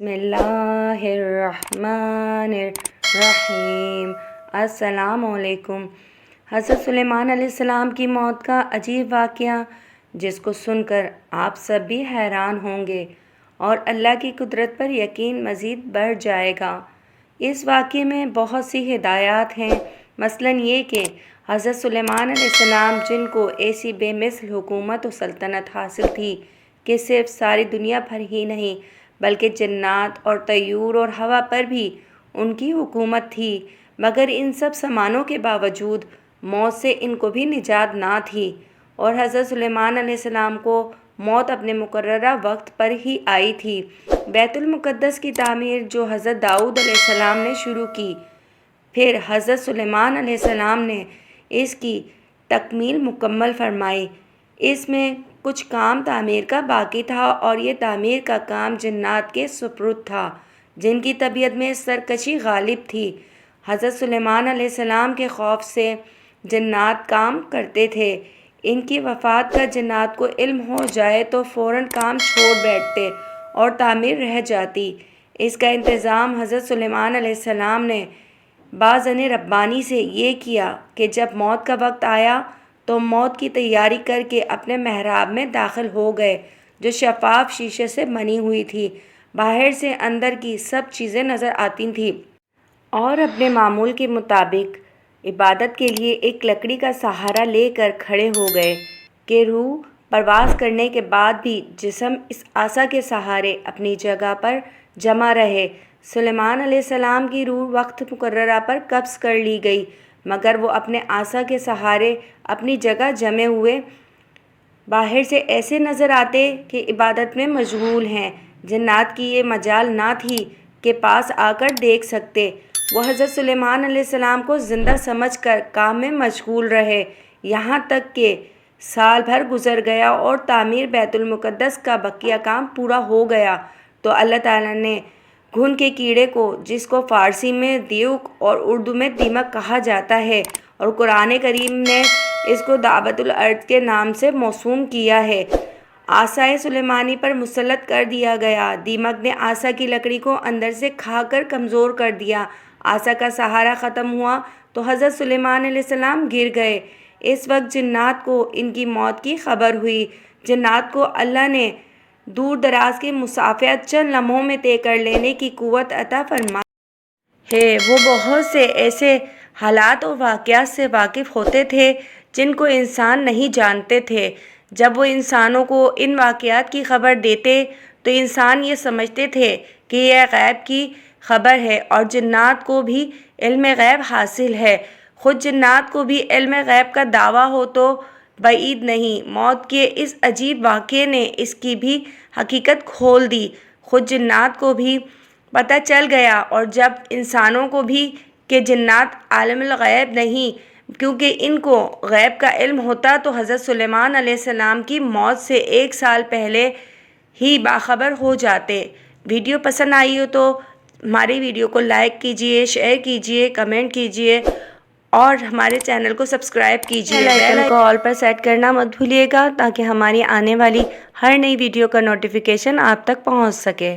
بسم اللہ الرحمن الرحیم۔ السلام علیکم۔ حضرت سلیمان علیہ السلام کی موت کا عجیب واقعہ جس کو سن کر آپ سب بھی حیران ہوں گے اور اللہ کی قدرت پر یقین مزید بڑھ جائے گا۔ اس واقعے میں بہت سی ہدایات ہیں، مثلاً یہ کہ حضرت سلیمان علیہ السلام جن کو ایسی بے مثل حکومت و سلطنت حاصل تھی کہ صرف ساری دنیا پر ہی نہیں بلکہ جنات اور طیور اور ہوا پر بھی ان کی حکومت تھی، مگر ان سب سامانوں کے باوجود موت سے ان کو بھی نجات نہ تھی، اور حضرت سلیمان علیہ السلام کو موت اپنے مقررہ وقت پر ہی آئی تھی۔ بیت المقدس کی تعمیر جو حضرت داؤد علیہ السلام نے شروع کی، پھر حضرت سلیمان علیہ السلام نے اس کی تکمیل مکمل فرمائی۔ اس میں کچھ کام تعمیر کا باقی تھا اور یہ تعمیر کا کام جنات کے سپرد تھا جن کی طبیعت میں سرکشی غالب تھی۔ حضرت سلیمان علیہ السلام کے خوف سے جنات کام کرتے تھے۔ ان کی وفات کا جنات کو علم ہو جائے تو فوراً کام چھوڑ بیٹھتے اور تعمیر رہ جاتی۔ اس کا انتظام حضرت سلیمان علیہ السلام نے باذن ربانی سے یہ کیا کہ جب موت کا وقت آیا تو موت کی تیاری کر کے اپنے محراب میں داخل ہو گئے جو شفاف شیشے سے بنی ہوئی تھی، باہر سے اندر کی سب چیزیں نظر آتی تھیں، اور اپنے معمول کے مطابق عبادت کے لیے ایک لکڑی کا سہارا لے کر کھڑے ہو گئے کہ روح پرواز کرنے کے بعد بھی جسم اس عصا کے سہارے اپنی جگہ پر جمع رہے۔ سلیمان علیہ السلام کی روح وقت مقررہ پر قبض کر لی گئی، مگر وہ اپنے عصا کے سہارے اپنی جگہ جمے ہوئے باہر سے ایسے نظر آتے کہ عبادت میں مشغول ہیں۔ جنات کی یہ مجال نہ تھی کہ پاس آ کر دیکھ سکتے۔ وہ حضرت سلیمان علیہ السلام کو زندہ سمجھ کر کام میں مشغول رہے، یہاں تک کہ سال بھر گزر گیا اور تعمیر بیت المقدس کا بقیہ کام پورا ہو گیا تو اللہ تعالیٰ نے گھن کے کیڑے کو، جس کو فارسی میں دیوک اور اردو میں دیمک کہا جاتا ہے اور قرآن کریم نے اس کو دابۃ الارض کے نام سے موسوم کیا ہے، عصائے سلیمانی پر مسلط کر دیا گیا۔ دیمک نے عصا کی لکڑی کو اندر سے کھا کر کمزور کر دیا۔ عصا کا سہارا ختم ہوا تو حضرت سلیمان علیہ السلام گر گئے۔ اس وقت جنات کو ان کی موت کی خبر ہوئی۔ جنات کو اللہ نے دور دراز کی مسافت چند لمحوں میں طے کر لینے کی قوت عطا فرمائی ہے۔ وہ بہت سے ایسے حالات و واقعات سے واقف ہوتے تھے جن کو انسان نہیں جانتے تھے۔ جب وہ انسانوں کو ان واقعات کی خبر دیتے تو انسان یہ سمجھتے تھے کہ یہ غیب کی خبر ہے، اور جنات کو بھی علم غیب حاصل ہے۔ خود جنات کو بھی علم غیب کا دعویٰ ہو تو بعید نہیں۔ موت کے اس عجیب واقعے نے اس کی بھی حقیقت کھول دی۔ خود جنات کو بھی پتہ چل گیا اور جب انسانوں کو بھی کہ جنات عالم الغیب نہیں، کیونکہ ان کو غیب کا علم ہوتا تو حضرت سلیمان علیہ السلام کی موت سے 1 سال پہلے ہی باخبر ہو جاتے۔ ویڈیو پسند آئی ہو تو ہماری ویڈیو کو لائک کیجئے، شیئر کیجئے، کمنٹ کیجئے اور ہمارے چینل کو سبسکرائب کیجئے۔ بیل آئیکن کو آل پر سیٹ کرنا مت بھولیے گا تاکہ ہماری آنے والی ہر نئی ویڈیو کا نوٹیفیکیشن آپ تک پہنچ سکے۔